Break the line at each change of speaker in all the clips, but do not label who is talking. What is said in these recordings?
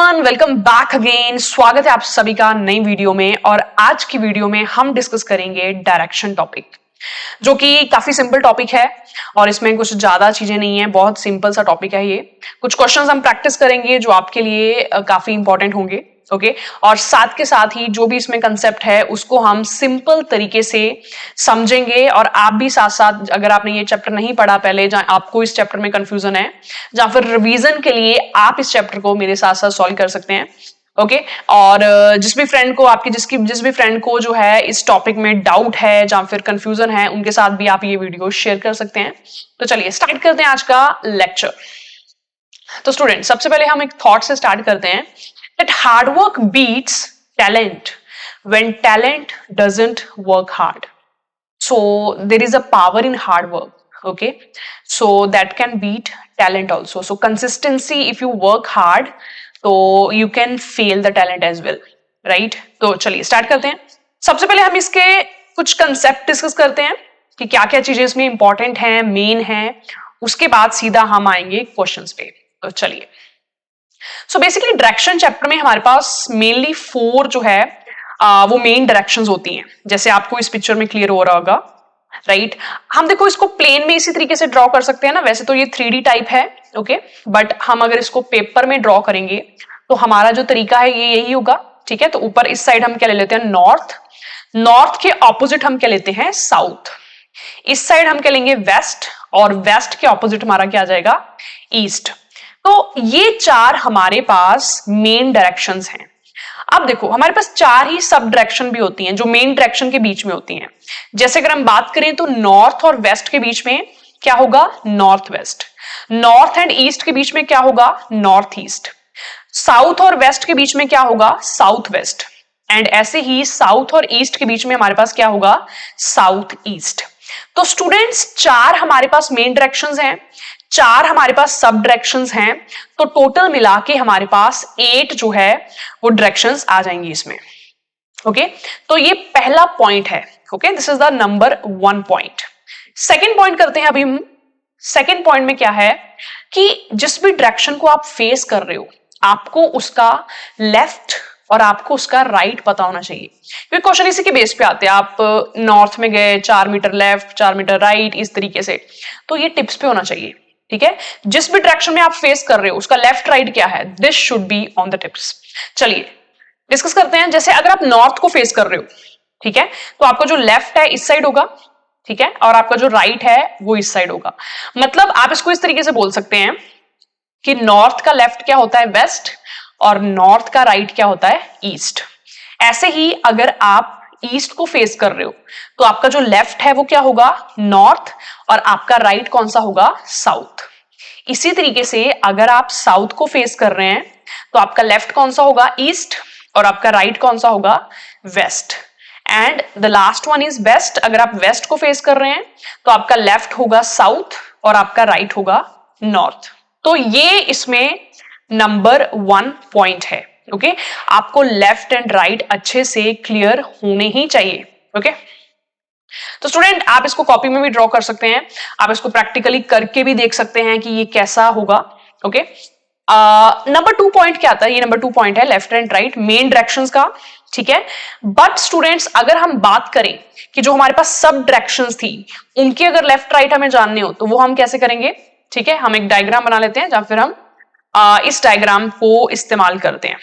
Everyone, welcome back again. स्वागत है आप सभी का नई वीडियो में। और आज की वीडियो में हम डिस्कस करेंगे डायरेक्शन टॉपिक, जो कि काफी सिंपल टॉपिक है और इसमें कुछ ज्यादा चीजें नहीं है, बहुत सिंपल सा टॉपिक है ये। कुछ क्वेश्चंस हम प्रैक्टिस करेंगे जो आपके लिए काफी इंपॉर्टेंट होंगे, ओके। और साथ के साथ ही जो भी इसमें कंसेप्ट है उसको हम सिंपल तरीके से समझेंगे। और आप भी साथ साथ, अगर आपने ये चैप्टर नहीं पढ़ा पहले, जहां आपको इस चैप्टर में कंफ्यूजन है, या फिर रिवीजन के लिए आप इस चैप्टर को मेरे साथ साथ सॉल्व कर सकते हैं, ओके। और जिस भी फ्रेंड को जो है इस टॉपिक में डाउट है या फिर कंफ्यूजन है, उनके साथ भी आप ये वीडियो शेयर कर सकते हैं। तो चलिए स्टार्ट करते हैं आज का लेक्चर। तो स्टूडेंट, सबसे पहले हम एक थॉट से स्टार्ट करते हैं that hard work beats talent when talent doesn't work hard. So there is a power in hard work, okay? So that can beat talent also. So consistency, if you work hard, so you can fail the talent as well, right? तो चलिए start करते हैं। सबसे पहले हम इसके कुछ concept discuss करते हैं कि क्या क्या चीजें इसमें इंपॉर्टेंट हैं, मेन हैं। उसके बाद सीधा हम आएंगे क्वेश्चंस पे। तो चलिए, सो बेसिकली डायरेक्शन चैप्टर में हमारे पास मेनली 4 जो है वो मेन डायरेक्शंस होती हैं, जैसे आपको इस पिक्चर में क्लियर हो रहा होगा, राइट। हम देखो इसको प्लेन में इसी तरीके से ड्रॉ कर सकते हैं ना, वैसे तो ये 3D टाइप है, ओके। बट हम अगर इसको पेपर में ड्रॉ करेंगे तो हमारा जो तरीका है ये यही होगा, ठीक है। तो ऊपर इस साइड हम क्या ले लेते हैं, नॉर्थ। नॉर्थ के ऑपोजिट हम क्या लेते हैं, साउथ। इस साइड हम क्या लेंगे, वेस्ट। और वेस्ट के ऑपोजिट हमारा क्या आ जाएगा, ईस्ट। तो ये 4 हमारे पास मेन डायरेक्शंस हैं। अब देखो, हमारे पास 4 ही सब डायरेक्शन भी होती हैं जो मेन डायरेक्शन के बीच में होती हैं। जैसे अगर हम बात करें तो नॉर्थ और वेस्ट के बीच में क्या होगा, north west. North and east के बीच में क्या होगा, नॉर्थ ईस्ट। साउथ और वेस्ट के बीच में क्या होगा, साउथ वेस्ट। एंड ऐसे ही साउथ और ईस्ट के बीच में हमारे पास क्या होगा, साउथ ईस्ट। तो स्टूडेंट्स, 4 हमारे पास मेन डायरेक्शंस हैं, 4 हमारे पास सब डायरेक्शंस हैं। तो टोटल मिला के हमारे पास 8 जो है वो डायरेक्शंस आ जाएंगी इसमें, ओके। तो ये पहला पॉइंट है, okay. This is the number 1 point. Second point करते हैं अभी हम। सेकेंड पॉइंट में क्या है कि जिस भी डायरेक्शन को आप फेस कर रहे हो, आपको उसका लेफ्ट और आपको उसका राइट पता होना चाहिए। क्योंकि क्वेश्चन इसी के बेस पे आते हैं। आप नॉर्थ में गए, 4 मीटर लेफ्ट, 4 मीटर राइट, इस तरीके से। तो ये टिप्स पे होना चाहिए, ठीक है। जिस भी डायरेक्शन में आप फेस कर रहे हो उसका लेफ्ट राइट क्या है, this should be on the tips. चलिए डिस्कस करते हैं। जैसे अगर आप नॉर्थ को फेस कर रहे हो, ठीक है, तो आपका जो लेफ्ट है इस साइड होगा, ठीक है, और आपका जो राइट है वो इस साइड होगा। मतलब आप इसको इस तरीके से बोल सकते हैं कि नॉर्थ का लेफ्ट क्या होता है, वेस्ट, और नॉर्थ का राइट क्या होता है, ईस्ट। ऐसे ही अगर आप ईस्ट को फेस कर रहे हो तो आपका जो लेफ्ट है वो क्या होगा, नॉर्थ, और आपका राइट कौन सा होगा, साउथ। इसी तरीके से अगर आप साउथ को फेस कर रहे हैं तो आपका लेफ्ट कौन सा होगा, ईस्ट, और आपका राइट कौन सा होगा, west. And the last one is west. अगर आप वेस्ट को फेस कर रहे हैं तो आपका लेफ्ट होगा साउथ और आपका राइट होगा नॉर्थ। तो ये इसमें नंबर 1 पॉइंट है, ओके। आपको लेफ्ट एंड राइट अच्छे से क्लियर होने ही चाहिए, ओके। तो स्टूडेंट, आप इसको कॉपी में भी ड्रॉ कर सकते हैं, आप इसको प्रैक्टिकली करके भी देख सकते हैं कि ये कैसा होगा, ओके। नंबर 2 पॉइंट क्या आता है, ये नंबर 2 पॉइंट है left and right main directions का, ठीक है। बट स्टूडेंट्स, अगर हम बात करें कि जो हमारे पास सब डायरेक्शंस थी उनके अगर लेफ्ट राइट हमें जानने हो तो वो हम कैसे करेंगे, ठीक है। हम एक डायग्राम बना लेते हैं या फिर हम इस डायग्राम को इस्तेमाल करते हैं,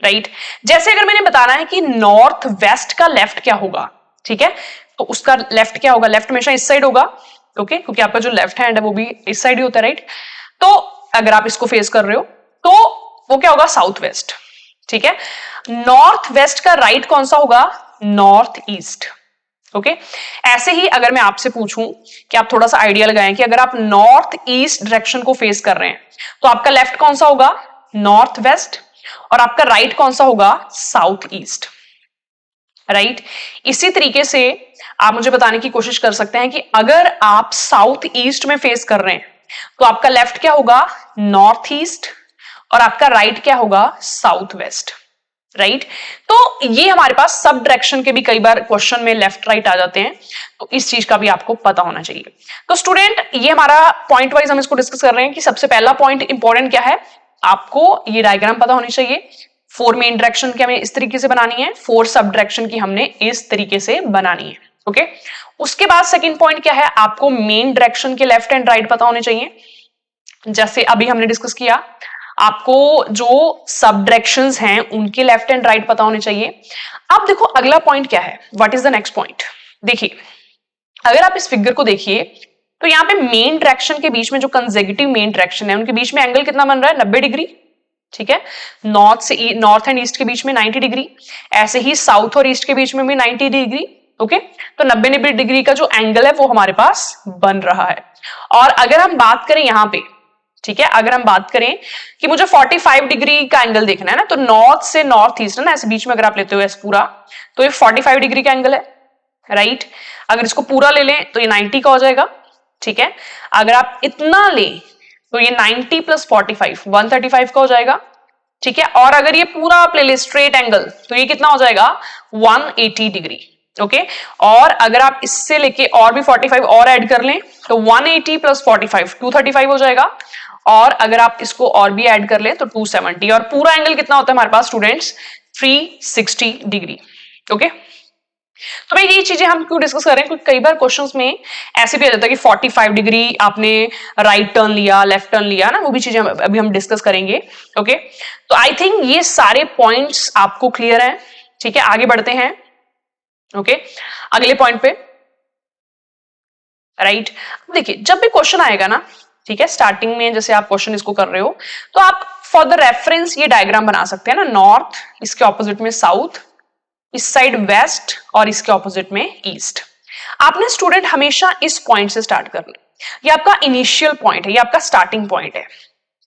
राइट। जैसे अगर मैंने बताना है कि नॉर्थ वेस्ट का लेफ्ट क्या होगा, ठीक है, तो उसका लेफ्ट क्या होगा, लेफ्ट हमेशा इस साइड होगा, ओके, क्योंकि आपका जो लेफ्ट हैंड है वो भी इस साइड ही होता है, राइट। तो अगर आप इसको फेस कर रहे हो तो वो क्या होगा, साउथ वेस्ट, ठीक है। नॉर्थ वेस्ट का राइट कौन सा होगा, नॉर्थ ईस्ट, ओके। ऐसे ही अगर मैं आपसे पूछूं कि आप थोड़ा सा आइडिया लगाएं कि अगर आप नॉर्थ ईस्ट डायरेक्शन को फेस कर रहे हैं तो आपका लेफ्ट कौन सा होगा, नॉर्थ वेस्ट, और आपका राइट कौन सा होगा, साउथ ईस्ट, राइट। इसी तरीके से आप मुझे बताने की कोशिश कर सकते हैं कि अगर आप साउथ ईस्ट में फेस कर रहे हैं तो आपका लेफ्ट क्या होगा, नॉर्थ ईस्ट, और आपका राइट क्या होगा, साउथ वेस्ट, राइट। तो ये हमारे पास सब डायरेक्शन के भी कई बार क्वेश्चन में लेफ्ट राइट आ जाते हैं, तो इस चीज का भी आपको पता होना चाहिए। तो स्टूडेंट, ये हमारा पॉइंट वाइज हम इसको डिस्कस कर रहे हैं कि सबसे पहला पॉइंट इंपॉर्टेंट क्या है, आपको ये डायग्राम पता होनी चाहिए। 4 मेन डायरेक्शन की हमें इस तरीके से बनानी है, 4 सब डायरेक्शन की हमने इस तरीके से बनानी है। ओके, उसके बाद सेकंड पॉइंट क्या है, आपको मेन डायरेक्शन के लेफ्ट एंड राइट पता होने चाहिए। जैसे अभी हमने डिस्कस किया, आपको जो सब डायरेक्शंस हैं उनके लेफ्ट एंड राइट पता होने चाहिए। अब देखो अगला पॉइंट क्या है, what is the next point. देखिए अगर आप इस फिगर को देखिए तो यहाँ पे मेन डायरेक्शन के बीच में जो कंसेक्यूटिव मेन डायरेक्शन है उनके बीच में एंगल कितना बन रहा है, 90 डिग्री। ठीक है, नॉर्थ एंड ईस्ट के बीच में 90 डिग्री, ऐसे ही साउथ और ईस्ट के बीच में भी 90 डिग्री। ओके, तो 90 डिग्री का जो एंगल है वो हमारे पास बन रहा है। और अगर हम बात करें यहाँ पे, ठीक है, अगर हम बात करें कि मुझे 45 डिग्री का एंगल देखना है ना, तो नॉर्थ से नॉर्थ ईस्ट है ना, ऐसे बीच में अगर आप लेते हो ऐसे पूरा, तो ये 45 डिग्री का एंगल है, राइट। अगर इसको पूरा ले लें तो ये 90 का हो जाएगा। ठीक है, अगर आप इतना लें तो ये 90 प्लस 45 135 का हो जाएगा। ठीक है, और अगर ये पूरा आप ले ले स्ट्रेट एंगल तो ये कितना हो जाएगा, 180 डिग्री। ओके, और अगर आप इससे लेके और भी 45 और ऐड कर लें तो 180 प्लस 45 235 हो जाएगा, और अगर आप इसको और भी ऐड कर लें तो 270, और पूरा एंगल कितना होता है हमारे पास स्टूडेंट्स, 360 डिग्री। ओके, तो भाई ये चीजें हम क्यों डिस्कस कर रहे हैं, क्योंकि कई बार क्वेश्चंस में ऐसे भी आ जाता है कि 45 डिग्री आपने राइट टर्न लिया, लेफ्ट टर्न लिया ना, वो भी चीजें अभी हम डिस्कस करेंगे। ओके, तो आई थिंक ये सारे पॉइंट्स आपको क्लियर हैं। ठीक है, आगे बढ़ते हैं। ओके, अगले पॉइंट पे, राइट। देखिए जब भी क्वेश्चन आएगा ना, ठीक है, स्टार्टिंग में जैसे आप क्वेश्चन इसको कर रहे हो तो आप फॉर द रेफरेंस ये डायग्राम बना सकते हैं ना, नॉर्थ, इसके ऑपोजिट में साउथ, इस साइड वेस्ट, और इसके ऑपोजिट में ईस्ट। आपने स्टूडेंट हमेशा इस पॉइंट से स्टार्ट करना, ये आपका इनिशियल पॉइंट है, ये आपका स्टार्टिंग पॉइंट है।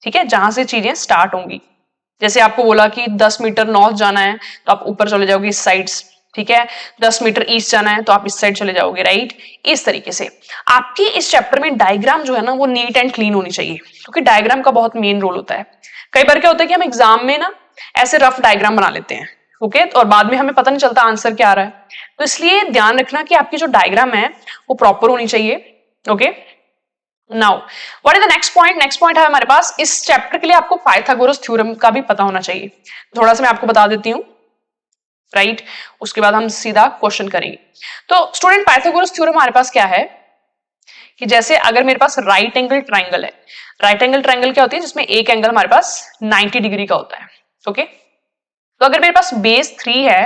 ठीक है, जहां से चीजें स्टार्ट होंगी। जैसे आपको बोला कि 10 मीटर नॉर्थ जाना है तो आप ऊपर चले जाओगे इस साइड। ठीक है, 10 मीटर ईस्ट जाना है तो आप इस साइड चले जाओगे, राइट। इस तरीके से आपकी इस चैप्टर में डायग्राम जो है ना वो नीट एंड क्लीन होनी चाहिए, क्योंकि डायग्राम का बहुत मेन रोल होता है। कई बार क्या होता है कि हम एग्जाम में ना ऐसे रफ डायग्राम बना लेते हैं, ओके, और बाद में हमें पता नहीं चलता आंसर क्या आ रहा है। तो इसलिए ध्यान रखना कि आपकी जो डायग्राम है वो प्रॉपर होनी चाहिए। Okay, now what is the next point. Next point है हमारे पास, इस चैप्टर के लिए आपको पाइथागोरस थ्योरम का भी पता होना चाहिए। थोड़ा सा मैं आपको बता देती हूँ, राइट। उसके बाद हम सीधा क्वेश्चन करेंगे। तो स्टूडेंट पाइथागोरस थ्योरम हमारे पास क्या है कि जैसे अगर मेरे पास राइट एंगल ट्राइंगल है, राइट एंगल ट्राइंगल क्या होती है, जिसमें एक एंगल हमारे पास 90 डिग्री का होता है। ओके, तो अगर मेरे पास बेस 3 है,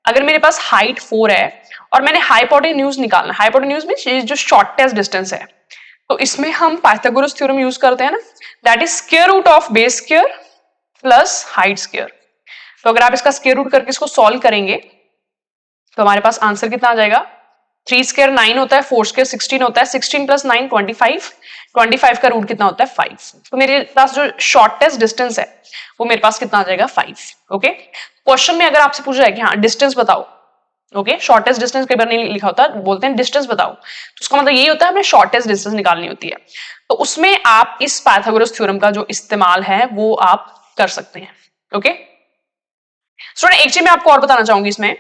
अगर मेरे पास हाइट 4 है, और मैंने हाइपोटेन्यूज निकालना, हाइपोटेन्यूज में जो शॉर्टेस्ट डिस्टेंस है, तो इसमें हम पाइथागोरस थ्योरम यूज करते हैं ना, that is square root of base square plus height square. तो अगर आप इसका स्क्वायर रूट करके इसको सॉल्व करेंगे तो हमारे पास आंसर कितना आ जाएगा, 3 स्क्वायर 9 होता है, 4 स्क्वायर 16 होता है, 16 प्लस 9 25, 25 का रूट कितना होता है 5। तो मेरे पास जो शॉर्टेस्ट डिस्टेंस है वो मेरे पास कितना आ जाएगा 5। ओके, क्वेश्चन में अगर आपसे पूछा है कि हाँ डिस्टेंस बताओ, ओके, शॉर्टेस्ट डिस्टेंस कई बार नहीं लिखा होता, बोलते हैं डिस्टेंस बताओ, तो उसका मतलब यही होता है हमें शॉर्टेस्ट डिस्टेंस निकालनी होती है। तो उसमें आप इस पाइथागोरस थ्योरम का जो इस्तेमाल है वो आप कर सकते हैं। ओके, स्टूडेंट एक चीज मैं आपको और बताना चाहूंगी इसमें,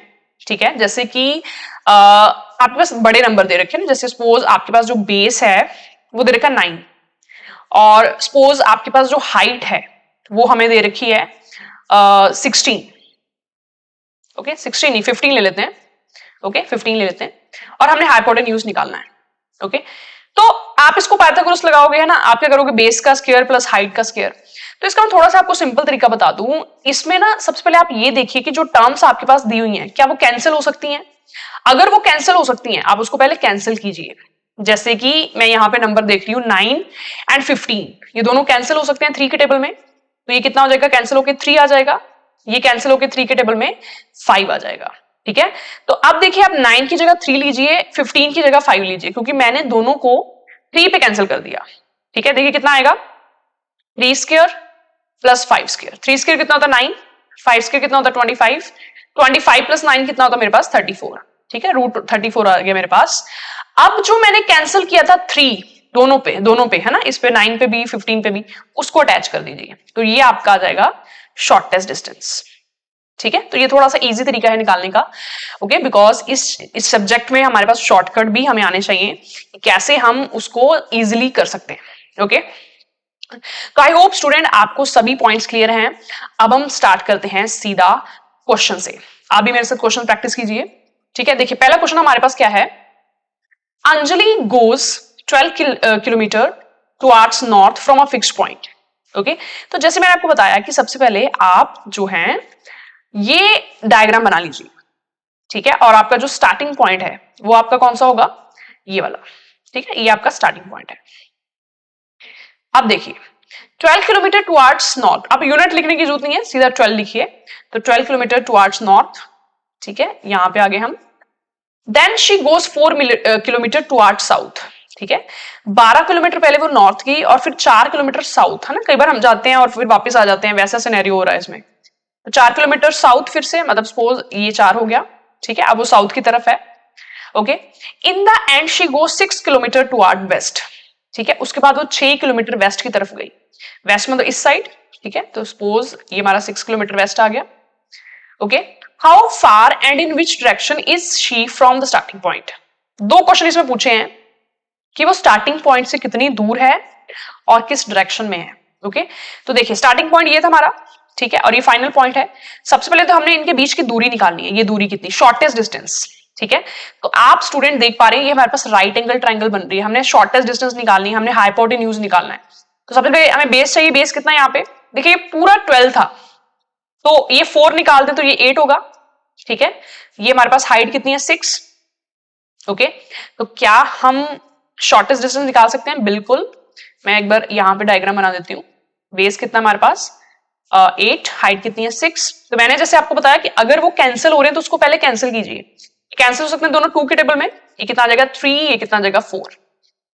ठीक है, जैसे कि आपके पास बड़े नंबर दे रखे हैं, जैसे सपोज आपके पास जो बेस है वो दे रखा है 9, और सपोज आपके पास जो हाइट है वो हमें दे रखी है 16। ओके, 16 नहीं 15 ले लेते हैं। ओके, 15 ले लेते हैं, और हमने हाइपोटेन्यूज निकालना है। ओके, तो आप इसको पाइथागोरस लगाओगे है ना, आप क्या करोगे, बेस का स्क्वायर प्लस हाइट का स्क्वायर। तो इसका मैं थोड़ा सा आपको सिंपल तरीका बता दूं, इसमें ना सबसे पहले आप ये देखिए कि जो टर्म्स आपके पास दी हुई हैं क्या वो कैंसिल हो सकती हैं। अगर वो कैंसिल हो सकती हैं आप उसको पहले कैंसिल कीजिए। जैसे कि मैं यहाँ पे नंबर देख रही हूँ 9 एंड 15, ये दोनों कैंसिल हो सकते हैं 3 के टेबल में, तो ये कितना हो जाएगा, कैंसिल होकर 3 आ जाएगा, ये कैंसिल होकर 3 के टेबल में 5 आ जाएगा। ठीक है, तो अब देखिए आप 9 की जगह 3 लीजिए, 15 की जगह 5 लीजिए, क्योंकि मैंने दोनों को 3 पे कैंसिल कर दिया। ठीक है, देखिए कितना आएगा, 3 स्क्वायर प्लस 5 स्क्वायर, 3 स्क्वायर कितना होता है 9, 5 स्क्वायर कितना होता है 25, 25 प्लस 9 कितना होता है मेरे पास 34। ठीक है, रूट 34 आ गया मेरे पास। अब जो मैंने कैंसिल किया था 3 दोनों पे है ना, इस पे 9 पे भी 15 पे भी, उसको अटैच कर दीजिए, तो ये आपका आ जाएगा शॉर्टेस्ट डिस्टेंस। ठीक है, तो ये थोड़ा सा इजी तरीका है निकालने का। ओके, बिकॉज इस सब्जेक्ट में हमारे पास शॉर्टकट भी हमें आने चाहिए, कैसे हम उसको इजिली कर सकते हैं। ओके, तो आई होप स्टूडेंट आपको सभी पॉइंट्स क्लियर हैं। अब हम स्टार्ट करते हैं सीधा क्वेश्चन से। आप भी मेरे साथ क्वेश्चन प्रैक्टिस कीजिए, ठीक है। देखिए पहला क्वेश्चन हमारे पास क्या है, Anjali goes 12 kilometre towards north from a fixed point. Okay, तो जैसे मैंने आपको बताया कि सबसे पहले आप जो है ये डायग्राम बना लीजिए, ठीक है। और आपका जो स्टार्टिंग पॉइंट है वो आपका कौन सा होगा, ये वाला, ठीक है। ये आपका स्टार्टिंग पॉइंट है। अब देखिए 12 किलोमीटर टुवर्ड्स नॉर्थ, अब यूनिट लिखने की जरूरत नहीं है, सीधा 12 लिखिए। तो 12 किलोमीटर टुवर्ड्स नॉर्थ, ठीक है। यहां पे आगे हम then she goes 4 kilometre towards south, ठीक है। 12 किलोमीटर पहले वो नॉर्थ की और फिर 4 किलोमीटर साउथ, है ना। कई बार हम जाते हैं और फिर वापस आ जाते हैं, वैसा सिनेरियो हो रहा है इसमें। तो 4 किलोमीटर साउथ फिर से, मतलब सपोज ये 4 हो गया, ठीक है। अब वो साउथ की तरफ है, okay. In the end she goes 6 kilometre toward west, ठीक है। उसके बाद वो 6 किलोमीटर वेस्ट की तरफ गई, वेस्ट मतलब इस साइड, ठीक है। तो सपोज ये हमारा 6 किलोमीटर वेस्ट आ गया, okay. How far and in which direction is she from the starting point. दो क्वेश्चन इसमें पूछे हैं कि वो स्टार्टिंग पॉइंट से कितनी दूर है और किस डायरेक्शन में है, ओके। तो देखिए स्टार्टिंग पॉइंट ये था हमारा, ठीक है, और ये फाइनल पॉइंट है। सबसे पहले तो हमने इनके बीच की दूरी निकालनी है, ये दूरी कितनी, शॉर्टेस्ट डिस्टेंस, ठीक है। तो आप स्टूडेंट देख पा रहे हैं ये हमारे पास राइट एंगल ट्रायंगल बन रही है, हमने शॉर्टेस्ट डिस्टेंस निकालनी है, हमने हाइपोटेन्यूज निकालना है। तो सबसे पहले हमें बेस चाहिए, बेस कितना है यहाँ पे, देखिए ये पूरा 12 था, तो ये 4 निकाल दे तो ये 8 होगा, ठीक है। ये हमारे पास हाइट कितनी है, 6, ओके। तो क्या हम शॉर्टेस्ट डिस्टेंस निकाल सकते हैं, बिल्कुल। मैं एक बार यहां पे डायग्राम बना देती हूँ। बेस कितना हमारे पास 8, हाइट कितनी है 6। तो मैंने जैसे आपको बताया कि अगर वो कैंसिल हो रहे हैं तो उसको पहले कैंसिल कीजिए। कैंसिल हो सकते हैं दोनों 2 के टेबल में, ये कितना आ जाएगा 3, ये कितना आ जाएगा 4,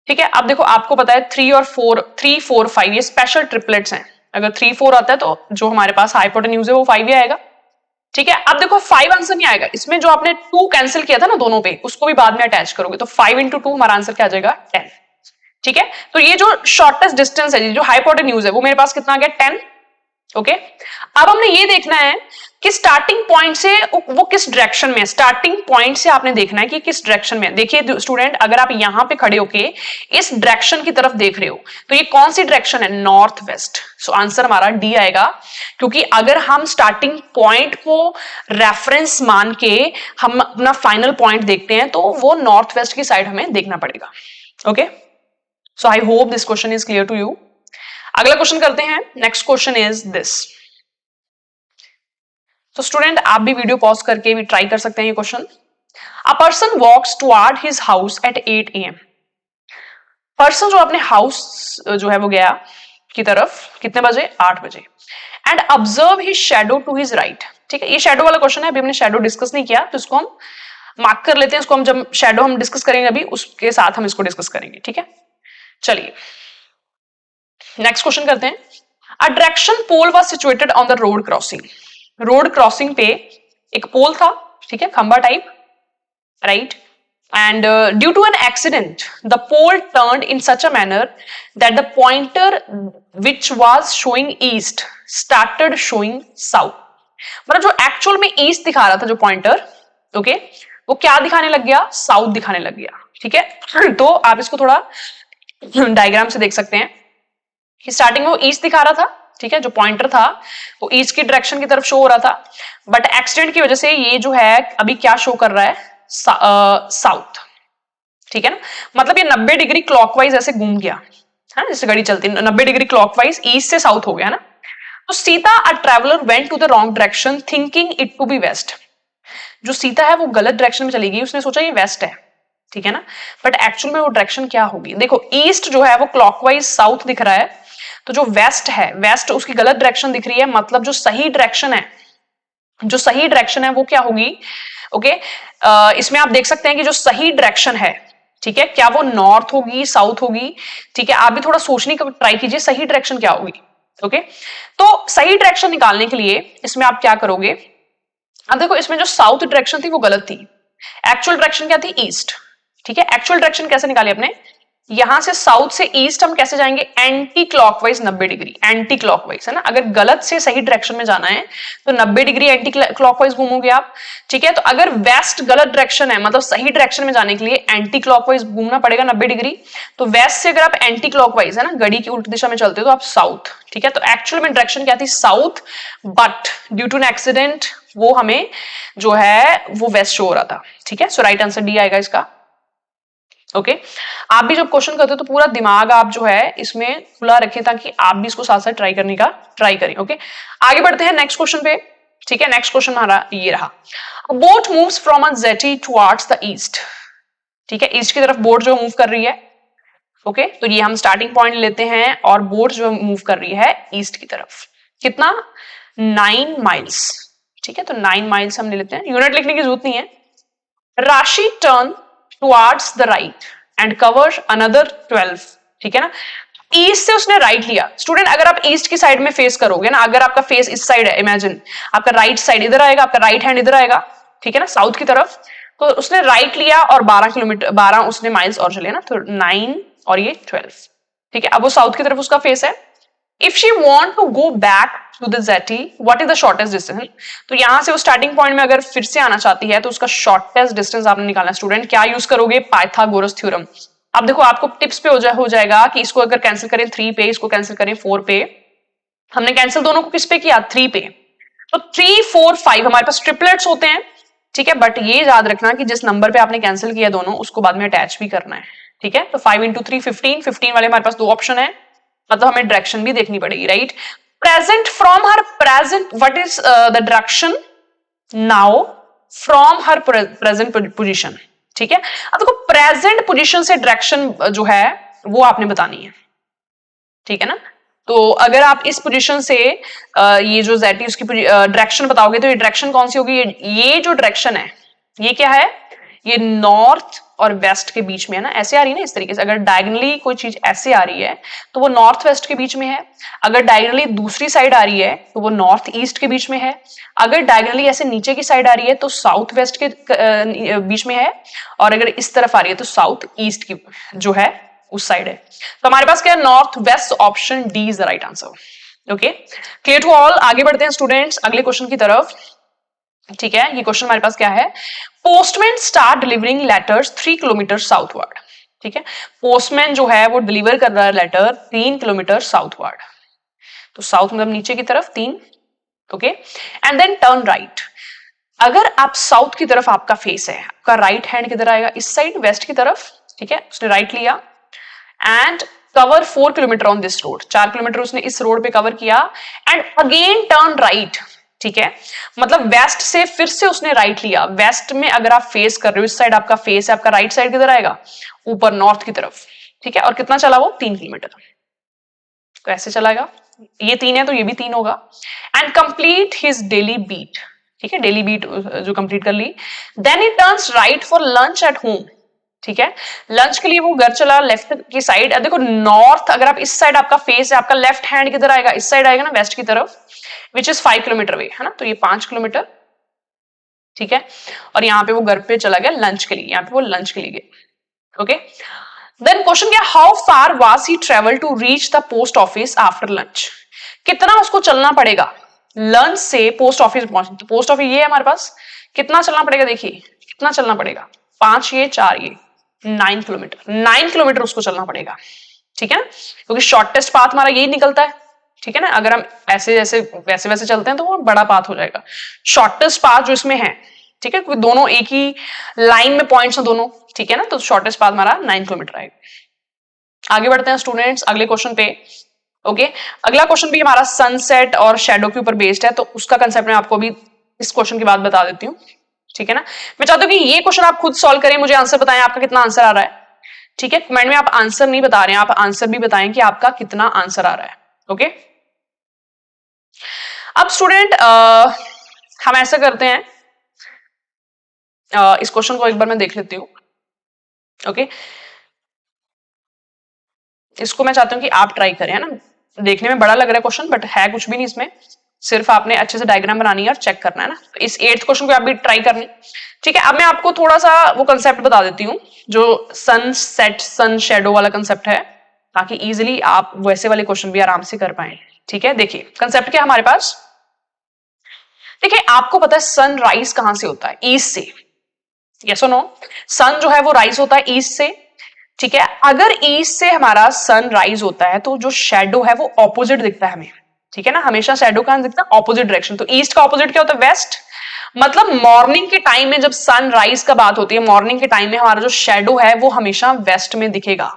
ठीक है। अब देखो आपको पता है 3 और 4, 3 4 5 ये स्पेशल ट्रिपलेट्स हैं। अगर 3 4 आता है तो जो हमारे पास हाइपोटेन्यूज है वो 5 ही आएगा, ठीक है। अब देखो 5 आंसर नहीं आएगा इसमें, जो आपने 2 कैंसिल किया था ना दोनों पे, उसको भी बाद में अटैच करोगे तो 5 into 2 हमारा आंसर क्या आ जाएगा 10, ठीक है। तो ये जो शॉर्टेस्ट डिस्टेंस है, जो हाइपोटेन्यूज है, वो मेरे पास कितना आ गया 10, ओके। अब हमने ये देखना है कि स्टार्टिंग पॉइंट से वो किस डायरेक्शन में है, स्टार्टिंग पॉइंट से आपने देखना है कि किस डायरेक्शन में है। देखिए स्टूडेंट, अगर आप यहां पे खड़े होके इस डायरेक्शन की तरफ देख रहे हो तो ये कौन सी डायरेक्शन है, नॉर्थ वेस्ट। सो आंसर हमारा डी आएगा, क्योंकि अगर हम स्टार्टिंग पॉइंट को रेफरेंस मान के हम अपना फाइनल पॉइंट देखते हैं तो वो नॉर्थ वेस्ट की साइड हमें देखना पड़ेगा, okay. So I hope this question is clear to you. अगला क्वेश्चन करते हैं। Next question is this. तो स्टूडेंट आप भी वीडियो पॉज करके भी ट्राई कर सकते हैं ये question. A person walks toward his house at 8 AM। Person जो अपने हाउस जो है वो गया की तरफ कितने बजे, 8 बजे। And observe his shadow to his right, ठीक है। ये शैडो वाला क्वेश्चन है, अभी हमने शैडो डिस्कस नहीं किया तो इसको हम मार्क कर लेते हैं। इसको हम जब शैडो हम डिस्कस करेंगे अभी उसके साथ हम इसको डिस्कस करेंगे, ठीक है। चलिए नेक्स्ट क्वेश्चन करते हैं। A direction pole was situated on the road crossing. Road crossing पे एक पोल था, ठीक है, खंबा type, right. And due to an accident the pole turned in such a manner that the pointer which was showing east started showing south. मतलब जो actual में east दिखा रहा था जो पॉइंटर, ओके, वो क्या दिखाने लग गया, साउथ दिखाने लग गया, ठीक है। तो आप इसको थोड़ा डायग्राम से देख सकते हैं कि स्टार्टिंग में वो ईस्ट दिखा रहा था, ठीक है, जो पॉइंटर था वो ईस्ट की डायरेक्शन की तरफ शो हो रहा था, बट एक्सीडेंट की वजह से ये जो है अभी क्या शो कर रहा है, साउथ, ठीक है ना। मतलब ये 90 डिग्री क्लॉकवाइज ऐसे घूम गया, हाँ, जैसे गाड़ी चलती है 90 डिग्री क्लॉकवाइज ईस्ट से साउथ हो गया ना। तो Sita a traveller went to the wrong direction thinking it to be west. जो सीता है वो गलत डायरेक्शन में चली गई, उसने सोचा ये वेस्ट है, ठीक है ना, बट एक्चुअल में वो डायरेक्शन क्या होगी। देखो ईस्ट जो है वो क्लॉकवाइज साउथ दिख रहा है, तो जो वेस्ट है, वेस्ट उसकी गलत डायरेक्शन दिख रही है, मतलब जो सही डायरेक्शन है, जो सही डायरेक्शन है वो क्या होगी, ओके। इसमें आप देख सकते हैं कि जो सही डायरेक्शन है, ठीक है, क्या वो नॉर्थ होगी, साउथ होगी, ठीक है। आप भी थोड़ा सोचने का ट्राई कीजिए सही डायरेक्शन क्या होगी, ओके। तो सही डायरेक्शन निकालने के लिए इसमें आप क्या करोगे, अब देखो इसमें जो साउथ डायरेक्शन थी वो गलत थी, एक्चुअल डायरेक्शन क्या थी, ईस्ट, ठीक है। एक्चुअल डायरेक्शन कैसे निकाली आपने, यहां से साउथ से ईस्ट हम कैसे जाएंगे, anti clockwise 90 degree, anti clockwise है ना। अगर गलत से सही डायरेक्शन में जाना है तो 90 डिग्री एंटी क्लॉकवाइज घूमोगे आप, ठीक है। तो अगर वेस्ट गलत डायरेक्शन है, मतलब सही डायरेक्शन में जाने के लिए एंटी क्लॉकवाइज घूमना पड़ेगा 90 डिग्री। तो वेस्ट से अगर आप एंटी क्लॉकवाइज है ना, घड़ी की उल्टी दिशा में चलते हो तो आप साउथ, ठीक है। तो एक्चुअल में डायरेक्शन क्या थी, south, but due to an accident वो हमें जो है वो वेस्ट शो हो रहा था, ठीक है। सो राइट आंसर डी आएगा इसका। ओके आप भी जब क्वेश्चन करते हो तो पूरा दिमाग आप जो है इसमें खुला रखें ताकि आप भी इसको साथ साथ ट्राई करने का ट्राई करें। ओके आगे बढ़ते हैं नेक्स्ट क्वेश्चन पे, ठीक है। नेक्स्ट क्वेश्चन हमारा ये रहा, boat moves from a jetty towards the east, ठीक है। ईस्ट की तरफ बोट जो मूव कर रही है, ओके तो ये हम स्टार्टिंग पॉइंट लेते हैं और बोट जो मूव कर रही है ईस्ट की तरफ, कितना 9 माइल्स, ठीक है। तो 9 माइल्स हम ले लेते हैं, यूनिट लिखने की जरूरत नहीं है। राशि turn towards the right and cover another 12, ठीक है ना। ईस्ट से उसने राइट लिया। स्टूडेंट अगर आप ईस्ट की साइड में फेस करोगे ना, अगर आपका फेस इस साइड है, इमेजिन आपका राइट साइड इधर आएगा, आपका राइट हैंड इधर आएगा, ठीक है ना, साउथ की तरफ। तो उसने राइट लिया और 12 किलोमीटर 12 उसने माइल्स और चले ना, तो 9 और ये 12, ठीक है। अब वो साउथ की तरफ उसका फेस है। If she want to go back to the jetty what is the shortest distance, तो यहां से वो स्टार्टिंग पॉइंट में अगर फिर से आना चाहती है तो उसका शॉर्टेस्ट डिस्टेंस आपने निकालना है। स्टूडेंट क्या यूज करोगे, पाइथागोरस थ्योरम। अब देखो आपको टिप्स पे हो जाएगा कि इसको अगर कैंसिल करें 3 पे, इसको कैंसिल करें 4 पे। हमने कैंसिल दोनों को किस पे किया, 3 पे। तो 3 4 5 हमारे पास ट्रिपलेट्स होते हैं, ठीक है। बट ये याद रखना कि जिस नंबर पे आपने कैंसिल किया दोनों उसको बाद में अटैच भी करना है, ठीक है। तो 5 इंटू 3 15, 15 वाले हमारे पास 2 ऑप्शन है, मतलब हमें डायरेक्शन भी देखनी पड़ेगी, right. Present from her present, what is the direction now from her present position, ठीक है। अब देखो प्रेजेंट पोजीशन से डायरेक्शन जो है वो आपने बतानी है, ठीक है ना। तो अगर आप इस पोजीशन से ये जो जेटी उसकी डायरेक्शन बताओगे तो ये डायरेक्शन कौन सी होगी, ये जो डायरेक्शन है ये क्या है, ये नॉर्थ और वेस्ट के बीच में है ना, ऐसे आ रही है ना इस तरीके से। अगर डायगोनली कोई चीज ऐसे आ रही है तो वो नॉर्थ वेस्ट के बीच में है, अगर डायगोनली दूसरी साइड आ रही है तो वो नॉर्थ ईस्ट के बीच में है, अगर डायगोनली ऐसे नीचे की साइड आ रही है तो साउथ वेस्ट के बीच में है, और अगर इस तरफ आ रही है तो साउथ ईस्ट की जो है उस साइड है। तो हमारे पास क्या है, north west, option D is the right answer. Okay clear to all. आगे बढ़ते हैं स्टूडेंट्स अगले क्वेश्चन की तरफ, ठीक है। ये क्वेश्चन हमारे पास क्या है, postman start delivering letters 3 kilometre southward, ठीक है। पोस्टमैन जो है वो डिलीवर कर रहा है लेटर 3 किलोमीटर साउथवर्ड, तो साउथ मतलब नीचे की तरफ 3, okay. And then turn right. अगर आप साउथ की तरफ आपका फेस है, आपका राइट हैंड किधर आएगा, इस साइड वेस्ट की तरफ, ठीक है। उसने राइट लिया and cover 4 kilometre on this road, 4 kilometre उसने इस रोड पे कवर किया एंड अगेन टर्न राइट, ठीक है। मतलब वेस्ट से फिर से उसने राइट लिया। वेस्ट में अगर आप फेस कर रहे हो, इस साइड आपका फेस है, आपका राइट साइड किधर आएगा, ऊपर नॉर्थ की तरफ, ठीक है। और कितना चला वो, 3 किलोमीटर, तो ऐसे चलाएगा, ये 3 है तो ये भी 3 होगा। And complete his daily beat, ठीक है, डेली बीट जो कंप्लीट कर ली। देन ही turns right for lunch at home, ठीक है। लंच के लिए वो घर चला लेफ्ट की साइड। देखो नॉर्थ, अगर आप इस साइड आपका फेस है, आपका लेफ्ट हैंड किधर आएगा, इस साइड आएगा ना, वेस्ट की तरफ, विच इज 5 किलोमीटर वे, है ना। तो ये 5 किलोमीटर, ठीक है। और यहाँ पे वो घर पे चला गया लंच के लिए, यहाँ पे वो लंच के लिए गए, ओके। देन क्वेश्चन क्या, how far was he travel to reach the post office after lunch, कितना उसको चलना पड़ेगा लंच से पोस्ट ऑफिस पहुंचने। तो पोस्ट ऑफिस ये है हमारे पास, कितना चलना पड़ेगा, देखिए कितना चलना पड़ेगा, 5 ये 4 ये 9 किलोमीटर, 9 किलोमीटर उसको चलना पड़ेगा, ठीक है ना, क्योंकि शॉर्टेस्ट पाथ हमारा यही निकलता है, ठीक है ना। अगर हम ऐसे ऐसे वैसे वैसे चलते हैं तो वो बड़ा पाथ हो जाएगा। शॉर्टेस्ट पाथ जो इसमें है, ठीक है, क्योंकि दोनों एक ही लाइन में पॉइंट्स हैं दोनों, ठीक है ना, तो शॉर्टेस्ट पाथ हमारा 9 किलोमीटर आएगा। आगे बढ़ते हैं स्टूडेंट्स अगले क्वेश्चन पे, ओके। अगला क्वेश्चन भी हमारा सनसेट और शेडो के ऊपर बेस्ड है, तो उसका कंसेप्ट मैं आपको अभी इस क्वेश्चन के बाद बता देती हूँ, ठीक है ना। मैं चाहता हूँ कि ये क्वेश्चन आप खुद सॉल्व करें, मुझे आंसर बताएं आपका कितना आंसर आ रहा है, ठीक है। कमेंट में आप आंसर नहीं बता रहे हैं, आप आंसर भी बताएं कि आपका कितना आंसर आ रहा है, ओके। अब स्टूडेंट हम ऐसा करते हैं, इस क्वेश्चन को एक बार मैं देख लेती हूँ, ओके। इसको मैं चाहती हूँ कि आप ट्राई करें, है ना। देखने में बड़ा लग रहा है क्वेश्चन, बट है कुछ भी नहीं इसमें, सिर्फ आपने अच्छे से डायग्राम बनानी है और चेक करना है ना। तो इस 8th क्वेश्चन को आप भी ट्राई करनी, ठीक है। अब मैं आपको थोड़ा सा वो कंसेप्ट बता देती हूँ जो सन सेट सन शेडो वाला कंसेप्ट है, ताकि इजिली आप वैसे वाले क्वेश्चन भी आराम से कर पाए, ठीक है। देखिए कंसेप्ट क्या है हमारे पास। देखिए आपको पता है सन राइज कहां से होता है, ईस्ट से, यस और नो। सन जो है वो राइज होता है ईस्ट से, ठीक है। अगर ईस्ट से हमारा सन राइज होता है तो जो शेडो है वो ऑपोजिट दिखता है हमें, ठीक है ना। हमेशा शेडो कहां दिखता है, ऑपोजिट डायरेक्शन। तो ईस्ट का ऑपोजिट क्या होता है, वेस्ट। मतलब मॉर्निंग के टाइम में जब सन राइज का बात होती है, मॉर्निंग के टाइम में हमारा जो शेडो है वो हमेशा वेस्ट में दिखेगा,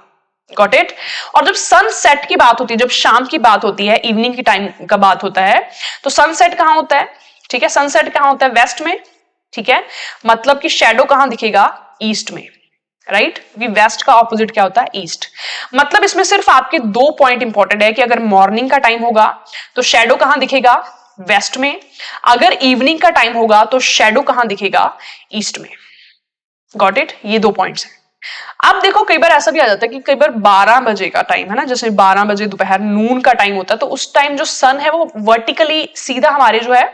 गॉट इट। और जब सनसेट की बात होती है, जब शाम की बात होती है, इवनिंग की टाइम का बात होता है, तो सनसेट कहां होता है, ठीक है। सनसेट कहां होता है, वेस्ट में, ठीक है। मतलब कि शेडो कहां दिखेगा, ईस्ट में, राइट। वेस्ट का ऑपोजिट क्या होता है, ईस्ट। मतलब इसमें सिर्फ आपके 2 पॉइंट इंपॉर्टेंट है कि अगर मॉर्निंग का टाइम होगा तो शेडो कहां दिखेगा, वेस्ट में। अगर इवनिंग का टाइम होगा तो शेडो कहां दिखेगा, ईस्ट में, गॉट इट। ये 2 पॉइंट्स हैं। अब देखो कई बार ऐसा भी आ जाता है कि कई बार 12 बजे का टाइम है ना, जैसे 12 बजे दोपहर नून का टाइम होता है, तो उस टाइम जो सन है वो वर्टिकली सीधा हमारे जो है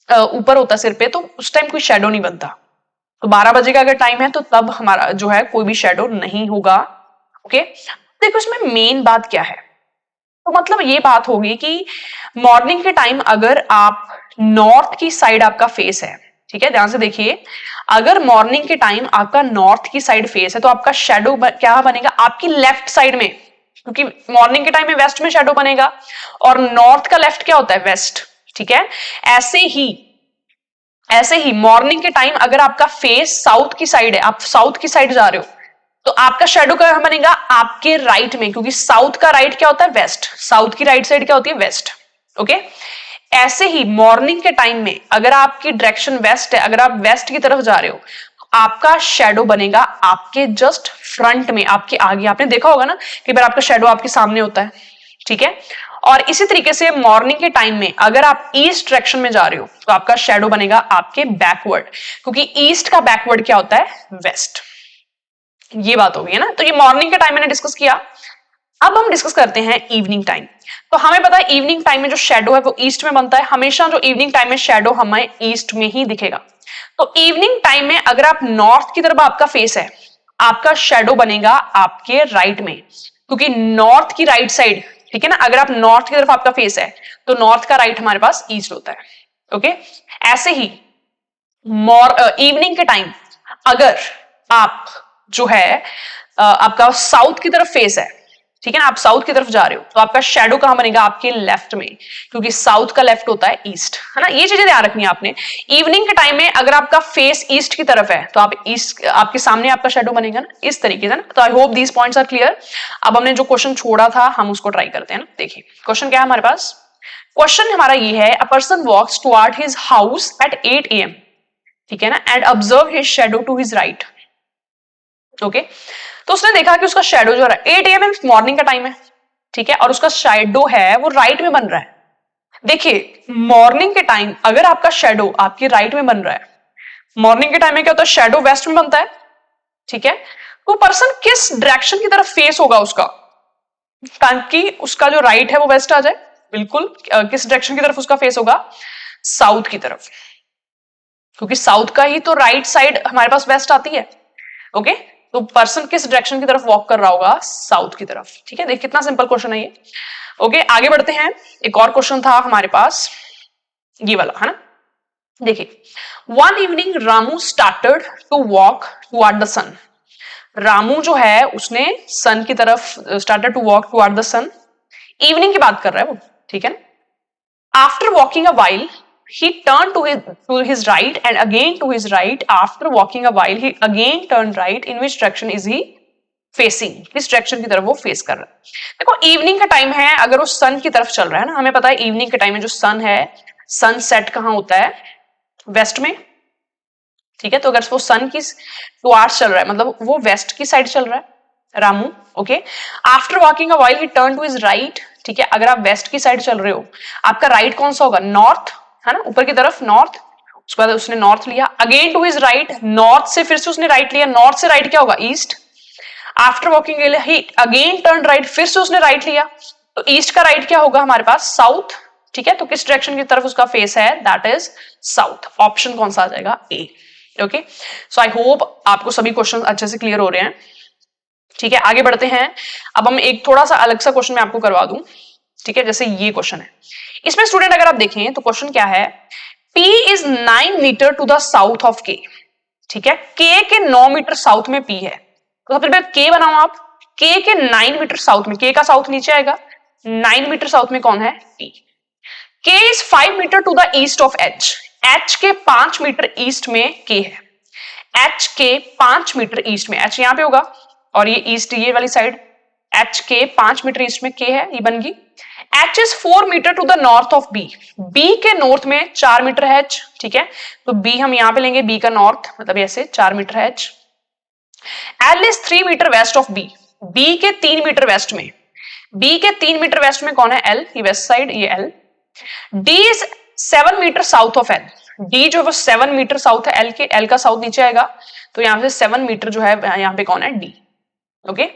ऊपर होता है सिर पे, तो उस टाइम कोई शेडो नहीं बनता। तो 12 बजे का अगर टाइम है तो तब हमारा जो है कोई भी शेडो नहीं होगा, ओके। देखो इसमें मेन बात क्या है, तो मतलब ये बात होगी कि मॉर्निंग के टाइम अगर आप नॉर्थ की साइड आपका फेस है, ठीक है, ध्यान से देखिए, अगर मॉर्निंग के टाइम आपका नॉर्थ की साइड फेस है तो आपका शेडो क्या बनेगा, आपकी लेफ्ट साइड में, क्योंकि मॉर्निंग के टाइम में वेस्ट में शेडो बनेगा और नॉर्थ का लेफ्ट क्या होता है, वेस्ट, ठीक है। ऐसे ही मॉर्निंग के टाइम अगर आपका फेस साउथ की साइड है, आप साउथ की साइड जा रहे हो, तो आपका शेडो कहां बनेगा, आपके राइट में, क्योंकि साउथ का राइट क्या होता है, वेस्ट। साउथ की राइट साइड क्या होती है, वेस्ट, ओके। ऐसे ही मॉर्निंग के टाइम में अगर आपकी डायरेक्शन वेस्ट है, अगर आप वेस्ट की तरफ जा रहे हो, आपका शेडो बनेगा आपके जस्ट फ्रंट में, आपके आगे। आपने देखा होगा ना कि बार आपका शेडो आपके सामने होता है, ठीक है। और इसी तरीके से मॉर्निंग के टाइम में अगर आप ईस्ट डायरेक्शन में जा रहे हो तो आपका शेडो बनेगा आपके बैकवर्ड, क्योंकि ईस्ट का बैकवर्ड क्या होता है, वेस्ट। ये बात होगी है ना। तो ये मॉर्निंग के टाइम मैंने डिस्कस किया। अब हम डिस्कस करते हैं इवनिंग टाइम। तो हमें पता है इवनिंग टाइम में जो शेडो है वो ईस्ट में बनता है, हमेशा जो इवनिंग टाइम में शेडो हमें ईस्ट में ही दिखेगा। तो इवनिंग टाइम में अगर आप नॉर्थ की तरफ आपका फेस है, आपका शेडो बनेगा आपके राइट में, क्योंकि नॉर्थ की राइट साइड, ठीक है ना, अगर आप नॉर्थ की तरफ आपका फेस है तो नॉर्थ का राइट हमारे पास ईस्ट होता है, ओके। ऐसे ही इवनिंग के टाइम अगर आप जो है आपका साउथ की तरफ फेस है, ठीक है ना, आप साउथ की तरफ जा रहे हो, तो आपका शेडो कहां बनेगा, आपके लेफ्ट में, क्योंकि साउथ का लेफ्ट होता है ईस्ट, है ना। ये चीजें ध्यान रखनी है आपने। इवनिंग के टाइम में अगर आपका फेस ईस्ट की तरफ है तो आप ईस्ट, आपके सामने आपका शेडो बनेगा ना, इस तरीके से ना। तो I hope these points are clear. अब हमने जो क्वेश्चन छोड़ा था हम उसको ट्राई करते हैं ना। देखिए क्वेश्चन क्या है हमारे पास। क्वेश्चन हमारा ये है, a person walks toward his house at 8 AM, ठीक है ना, and observe his shadow to his right, okay. तो उसने देखा कि उसका शेडो जो है 8 AM मॉर्निंग का टाइम है, ठीक है, और उसका शेडो है वो राइट में बन रहा है। देखिए मॉर्निंग के टाइम अगर आपका शेडो आपके राइट में बन रहा है, मॉर्निंग के टाइम में क्या होता है, शेडो वेस्ट में बनता है, ठीक है। तो पर्सन किस डायरेक्शन की तरफ फेस होगा उसका, ताकि उसका जो राइट है वो वेस्ट आ जाए, बिल्कुल। किस डायरेक्शन की तरफ उसका फेस होगा, साउथ की तरफ, क्योंकि साउथ का ही तो राइट साइड हमारे पास वेस्ट आती है, ओके। तो पर्सन किस डायरेक्शन की तरफ वॉक कर रहा होगा, साउथ की तरफ, ठीक है। देखिए कितना सिंपल क्वेश्चन है ये, ओके। आगे बढ़ते हैं। एक और क्वेश्चन था हमारे पास, ये वाला है ना। देखिए, one evening Ramu started to walk toward the sun. Ramu जो है उसने सन की तरफ started to walk toward the sun, evening की बात कर रहा है वो, ठीक है ना। After walking a while he turned to his right and again to his right. After walking a while he again turned right. In which direction is he facing? किस डायरेक्शन की तरफ वो फेस कर रहा है। देखो इवनिंग का time है, अगर वो सन की तरफ चल रहा है ना, हमें पता है इवनिंग के टाइम में जो सन है, सनसेट कहां होता है, वेस्ट में, ठीक है। तो अगर वो सन की टुवर्ड्स चल रहा है मतलब वो वेस्ट की साइड चल रहा है Ramu, okay. After walking a while he turn to his right, ठीक है। अगर आप वेस्ट की साइड चल रहे हो, आपका राइट कौन सा होगा, नॉर्थ, है ना, ऊपर की तरफ नॉर्थ। उसके बाद उसने नॉर्थ लिया, again to his right, north से फिर से उसने राइट लिया, नॉर्थ से राइट क्या होगा, ईस्ट। आफ्टर वॉकिंग ही अगेन टर्न राइट, फिर से उसने राइट लिया, तो ईस्ट का राइट क्या होगा हमारे पास, साउथ, ठीक है, तो किस डायरेक्शन की तरफ उसका फेस है, दैट इज साउथ। ऑप्शन कौन सा आ जाएगा, ए। ओके, सो आई होप आपको सभी क्वेश्चन अच्छे से क्लियर हो रहे हैं। ठीक है, आगे बढ़ते हैं। अब हम एक थोड़ा सा अलग सा क्वेश्चन मैं आपको करवा दूं। ठीक है, जैसे ये क्वेश्चन है, इसमें स्टूडेंट अगर आप देखें तो क्वेश्चन क्या है, P is 9 metre to the south of K। ठीक है, K के 9 मीटर साउथ में P है, तो सबसे पहले K बनाओ आप। K के 9 मीटर साउथ में, K का साउथ नीचे आएगा, 9 मीटर साउथ में कौन है, P। K is 5 metre to the east of H। H के 5 मीटर ईस्ट में K है। H के 5 मीटर ईस्ट में, H यहां पे होगा और ये ईस्ट ये वाली साइड, H के 5 मीटर ईस्ट में K है, ये बन गई। H is 4 metre to the north of B। B के नॉर्थ में 4 मीटर है H। ठीक है, तो B हम यहां पे लेंगे, B का नॉर्थ मतलब ऐसे 4 मीटर है H। L is 3 metre west of B। B के 3 मीटर वेस्ट में, B के 3 मीटर वेस्ट में कौन है, L, ये वेस्ट साइड, ये L। D is 7 metre south of L। D जो है वो 7 मीटर साउथ है L के, L का साउथ नीचे आएगा, तो यहां से 7 मीटर जो है यहां पे कौन है, D। Okay,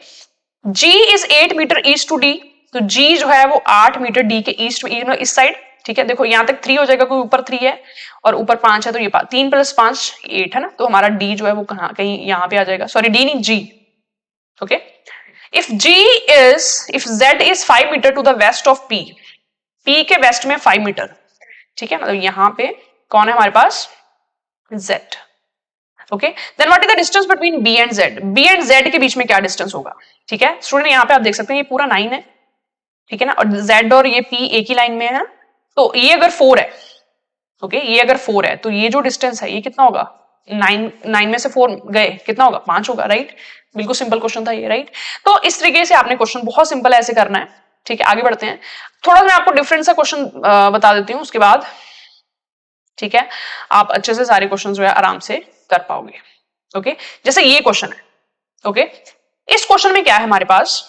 G is 8 metre east to D। तो G जो है वो 8 मीटर D के ईस्ट में, इस साइड। ठीक है, देखो यहां तक 3 हो जाएगा, कोई ऊपर 3 है और ऊपर 5 है, तो ये 3 + 5 8 है ना, तो हमारा D जो है वो कहां, कहीं यहां पे आ जाएगा, सॉरी D नहीं, G। Okay, if Z is 5 metre to the west of P। P के वेस्ट में 5 मीटर। ठीक है, मतलब यहां पे कौन है हमारे पास, Z। Okay, then what is the distance between B and Z। B and Z के बीच में क्या डिस्टेंस होगा। ठीक है स्टूडेंट, यहाँ पे आप देख सकते हैं ये पूरा 9 है। ठीक है ना, और Z और ये P एक ही लाइन में है, तो ये अगर 4 है, ओके, ये अगर 4 है तो ये जो डिस्टेंस है ये कितना होगा, 9 में से 4 गए कितना होगा, 5 होगा, राइट। बिल्कुल सिंपल क्वेश्चन था ये, राइट। तो इस तरीके से आपने क्वेश्चन बहुत सिंपल ऐसे करना है। ठीक है, आगे बढ़ते हैं। थोड़ा मैं आपको डिफरेंट सा क्वेश्चन बता देती हूँ, उसके बाद ठीक है आप अच्छे से सारे क्वेश्चन जो है आराम से कर पाओगे। ओके, जैसे ये क्वेश्चन है। ओके, इस क्वेश्चन में क्या है हमारे पास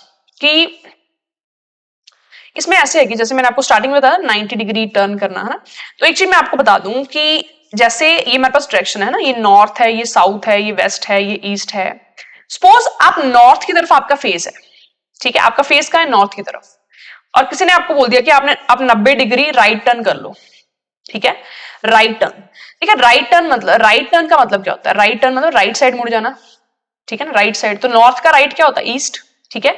कि इसमें ऐसे है कि जैसे मैंने आपको स्टार्टिंग में बताया 90 डिग्री टर्न करना है ना, तो एक चीज मैं आपको बता दूं कि जैसे ये मेरे पास डायरेक्शन है ना, ये नॉर्थ है, ये साउथ है, ये वेस्ट है, ये ईस्ट है। सपोज आप नॉर्थ की तरफ आपका फेस है। ठीक है, आपका फेस का है नॉर्थ की तरफ, और किसी ने आपको बोल दिया कि आपने आप 90 डिग्री राइट टर्न कर लो। ठीक है, राइट टर्न। ठीक है, राइट टर्न का मतलब क्या होता है, राइट टर्न मतलब राइट साइड मुड़ जाना। ठीक है ना, राइट साइड, तो नॉर्थ का राइट क्या होता है, ईस्ट। ठीक है,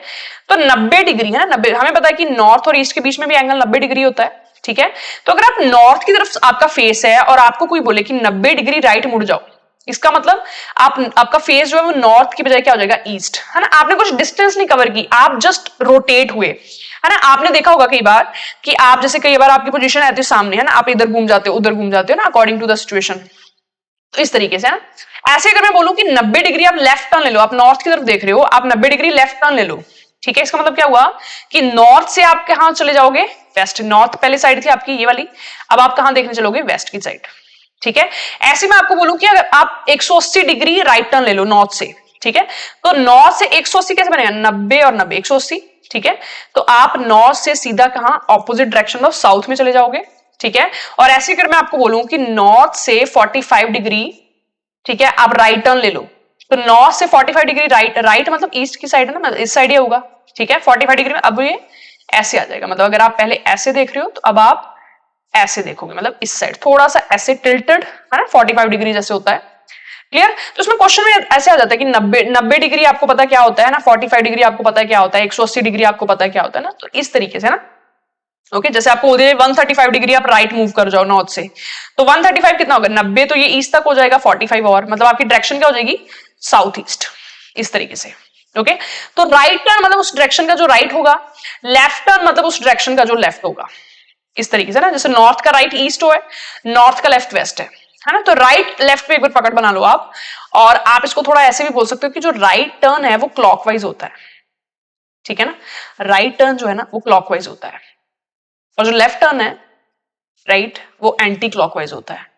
तो 90 डिग्री है ना, 90 हमें पता है कि नॉर्थ और ईस्ट के बीच में भी एंगल 90 डिग्री होता है। ठीक है, तो अगर आप नॉर्थ की तरफ आपका फेस है और आपको कोई बोले कि 90 डिग्री राइट मुड़ जाओ, इसका मतलब आपका फेस जो है वो नॉर्थ की बजाय क्या हो जाएगा, ईस्ट। है ना, आपने कुछ डिस्टेंस नहीं कवर की, आप जस्ट रोटेट हुए। है ना, आपने देखा होगा कई बार कि आप जैसे कई बार आपकी पोजीशन रहती है सामने, है ना, आप इधर घूम जाते हो उधर घूम जाते हो ना, अकॉर्डिंग टू द सिचुएशन। तो इस तरीके से है ना, ऐसे अगर मैं बोलूं कि 90 डिग्री आप लेफ्ट टर्न ले लो, आप नॉर्थ की तरफ देख रहे हो, आप 90 डिग्री लेफ्ट टर्न ले लो। ठीक है, इसका मतलब क्या हुआ कि नॉर्थ से आप कहां चले जाओगे, वेस्ट। नॉर्थ पहले साइड थी आपकी ये वाली, अब आप कहां देखने चलोगे, वेस्ट की साइड। ठीक है, ऐसे मैं आपको बोलूं कि अगर आप 180 डिग्री राइट टर्न ले लो नॉर्थ से। ठीक है, तो नॉर्थ से 180 कैसे बनेगा, 90 और 90 180। ठीक है, तो आप नॉर्थ से सीधा कहां, ऑपोजिट डायरेक्शन ऑफ साउथ में चले जाओगे। ठीक है, और ऐसे अगर मैं आपको बोलूं कि नॉर्थ से 45 डिग्री, ठीक है, आप राइट टर्न ले लो, तो नॉर्थ से 45 डिग्री राइट मतलब ईस्ट की साइड है ना, इस साइड ही होगा। ठीक है, 45 डिग्री में अब ये ऐसे आ जाएगा, मतलब अगर आप पहले ऐसे देख रहे हो तो अब आप ऐसे देखोगे, मतलब इस साइड थोड़ा सा ऐसे टिल्टेड है ना, 45 डिग्री जैसे होता है। क्लियर, तो उसमें क्वेश्चन में ऐसे आ जाता है कि 90 डिग्री आपको पता क्या होता है ना, 45 डिग्री आपको पता है क्या होता है, 180 डिग्री आपको पता है क्या होता है ना, तो इस तरीके से ना। ओके, जैसे आपको बोल दिया 135 डिग्री आप राइट मूव कर जाओ नॉर्थ से, तो 135 कितना होगा, 90, तो ये ईस्ट तक हो जाएगा, 45 और मतलब आपकी डायरेक्शन क्या हो जाएगी, साउथ ईस्ट, इस तरीके से। ओके, तो राइट टर्न मतलब उस डायरेक्शन का जो राइट होगा, लेफ्ट टर्न मतलब उस डायरेक्शन का जो लेफ्ट होगा, इस तरीके से ना। जैसे नॉर्थ का राइट ईस्ट है, नॉर्थ का लेफ्ट वेस्ट है ना, तो राइट लेफ्ट पे एक बार पकड़ बना लो आप। और आप इसको थोड़ा ऐसे भी बोल सकते हो कि जो राइट टर्न है वो क्लॉकवाइज होता है। ठीक है ना, राइट टर्न जो है ना वो क्लॉकवाइज होता है, और जो लेफ्ट टर्न है राइट वो एंटी क्लॉकवाइज होता है।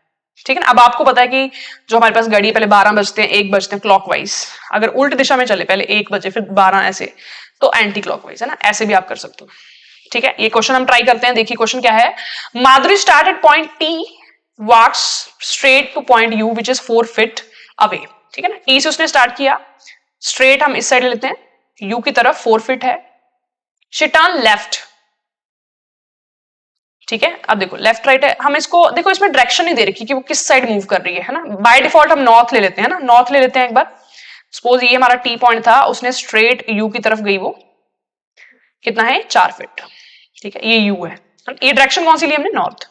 ठीक है ना, अब आपको पता है कि जो हमारे पास घड़ी पहले 12 बजते हैं, 1 बजते हैं क्लॉकवाइज, अगर उल्ट दिशा में चले, पहले 1 बजे फिर 12 ऐसे, तो एंटी क्लॉकवाइज है ना, ऐसे भी आप कर सकते हो। ठीक है, ये क्वेश्चन हम ट्राई करते हैं। देखिए क्वेश्चन क्या है, Madhuri start at point T, walks straight to point U which is 4 feet away. ठीक है ना, टी से उसने स्टार्ट किया, स्ट्रेट हम इस साइड लेते हैं, यू की तरफ 4 फीट है। शी टर्न लेफ्ट, ठीक है। अब देखो लेफ्ट राइट है, हम इसको देखो इसमें डायरेक्शन नहीं दे रखी कि वो किस साइड मूव कर रही है ना। बाय डिफॉल्ट हम नॉर्थ ले लेते हैं ना, नॉर्थ ले लेते हैं एक बार। सपोज ये हमारा टी पॉइंट था, उसने स्ट्रेट यू की तरफ गई, वो कितना है 4 फीट, ठीक है, ये यू है। ये डायरेक्शन कौन सी ली हमने, नॉर्थ।